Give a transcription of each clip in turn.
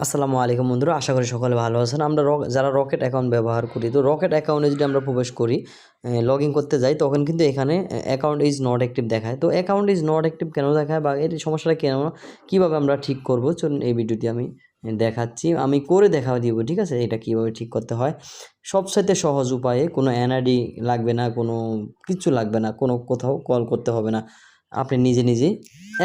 আসসালামু আলাইকুম বন্ধুরা, আশা করি সকলে ভালো আছেন। আমরা যারা রকেট অ্যাকাউন্ট ব্যবহার করি, তো রকেট অ্যাকাউন্টে যদি আমরা প্রবেশ করি, লগ ইন করতে যাই, তখন কিন্তু এখানে অ্যাকাউন্ট ইজ নট অ্যাক্টিভ দেখায়। তো অ্যাকাউন্ট ইজ নট অ্যাক্টিভ কেন দেখায় বা এর সমস্যাটা কেন, কীভাবে আমরা ঠিক করব, চলুন এই ভিডিওটি আমি দেখাচ্ছি, আমি করে দেখা দিব। ঠিক আছে, এটা কীভাবে ঠিক করতে হয় সবচাইতে সহজ উপায়ে, কোনো এনআইডি লাগবে না, কোনো কিছু লাগবে না, কোনো কোথাও কল করতে হবে না, আপনি নিজে নিজেই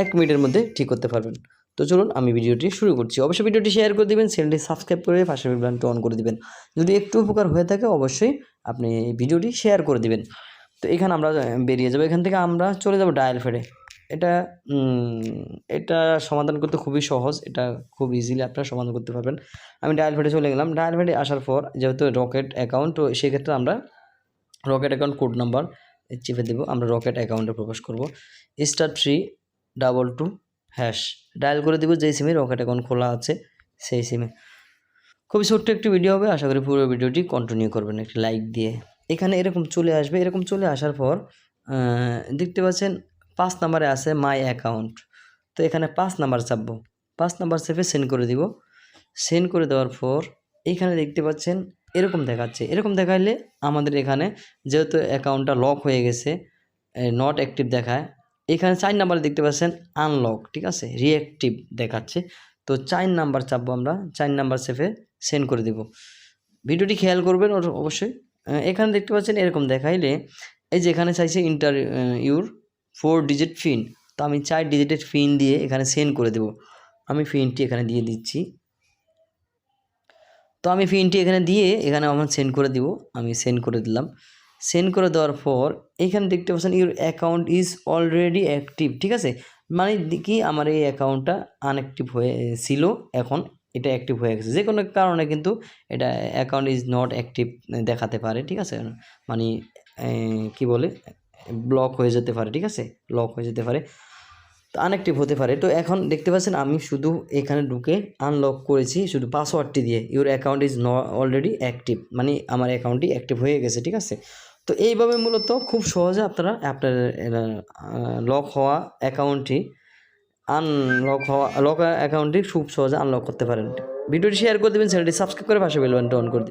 1 মিনিটের মধ্যে ঠিক করতে পারবেন। তো চলুন আমি ভিডিওটি শুরু করছি। অবশ্যই ভিডিওটি শেয়ার করে দিবেন, চ্যানেলটি সাবস্ক্রাইব করে পাশের বেল বাটনটি অন করে দিবেন। যদি একটু উপকার হয়ে থাকে অবশ্যই আপনি এই ভিডিওটি শেয়ার করে দিবেন। তো এখানে আমরা বেরিয়ে যাব, এখান থেকে আমরা চলে যাব ডায়াল প্যাডে। এটা এটা সমাধান করতে খুবই সহজ, এটা খুব ইজিলি আপনারা সমাধান করতে পারবেন। আমি ডায়াল প্যাডে চলে গেলাম। ডায়াল প্যাডে আসার পর যেহেতু রকেট অ্যাকাউন্ট, তো সেক্ষেত্রে আমরা রকেট অ্যাকাউন্ট কোড নাম্বার চেপে দেব। আমরা রকেট অ্যাকাউন্টে প্রবেশ করব। *322# ডায়াল করে দেব যেই সিমে রকেট অ্যাকাউন্ট খোলা আছে সেই সিমে। খুবই ছোট্ট একটি ভিডিও হবে, আশা করি পুরো ভিডিওটি কন্টিনিউ করবেন একটি লাইক দিয়ে। এখানে এরকম চলে আসবে, এরকম চলে আসার পর দেখতে পাচ্ছেন 5 নাম্বারে আছে মাই অ্যাকাউন্ট। তো এখানে 5 নাম্বার চাপবো, 5 নাম্বার চেপে সেন্ড করে দিব। সেন্ড করে দেওয়ার পর এইখানে দেখতে পাচ্ছেন এরকম দেখাচ্ছে। এরকম দেখাইলে আমাদের এখানে যেহেতু অ্যাকাউন্টটা লক হয়ে গেছে, নট অ্যাক্টিভ দেখায়। এখানে 4 নাম্বারে দেখতে পাচ্ছেন আনলক, ঠিক আছে, রিঅ্যাক্টিভ দেখাচ্ছে। তো 4 নাম্বার চাপবো আমরা, 4 নাম্বার চেপে সেন্ড করে দিব। ভিডিওটি খেয়াল করবেন অবশ্যই। এখানে দেখতে পাচ্ছেন এরকম দেখাইলে এই যে এখানে চাইছে ইন্টার ইউর 4 ডিজিট পিন। তো আমি 4 ডিজিটের পিন দিয়ে এখানে সেন্ড করে দেব। আমি পিনটি এখানে দিয়ে দিচ্ছি। তো আমি পিনটি এখানে দিয়ে এখানে আমার সেন্ড করে দিব। আমি সেন্ড করে দিলাম। সেন্ড করে দেওয়ার পর এখানে দেখতে পাচ্ছেন your account is already active, ঠিক আছে, মানে কি আমার এই অ্যাকাউন্টটা আনঅ্যাক্টিভ হয়ে ছিল, এখন এটা অ্যাক্টিভ হয়ে গেছে। যে কোনো কারণে কিন্তু এটা অ্যাকাউন্ট ইজ নট অ্যাক্টিভ দেখাতে পারে, ঠিক আছে, মানে কি বলে ব্লক হয়ে যেতে পারে, ঠিক আছে, লক হয়ে যেতে পারে, তো আনঅ্যাক্টিভ হতে পারে। তো এখন দেখতে পাচ্ছেন আমি শুধু এখানে ঢুকে আনলক করেছি শুধু পাসওয়ার্ডটি দিয়ে, your account is already active, মানে আমার অ্যাকাউন্টটি অ্যাক্টিভ হয়ে গেছে, ঠিক আছে। তো এইভাবে মূলত খুব সহজে আপনারা আপনার লক হওয়া অ্যাকাউন্টটি লক অ্যাকাউন্টটি খুব সহজে আনলক করতে পারেন। ভিডিওটি শেয়ার করে দেবেন, চ্যানেলটি সাবস্ক্রাইব করে পাশে বেল বাটনটি অন করে দিন।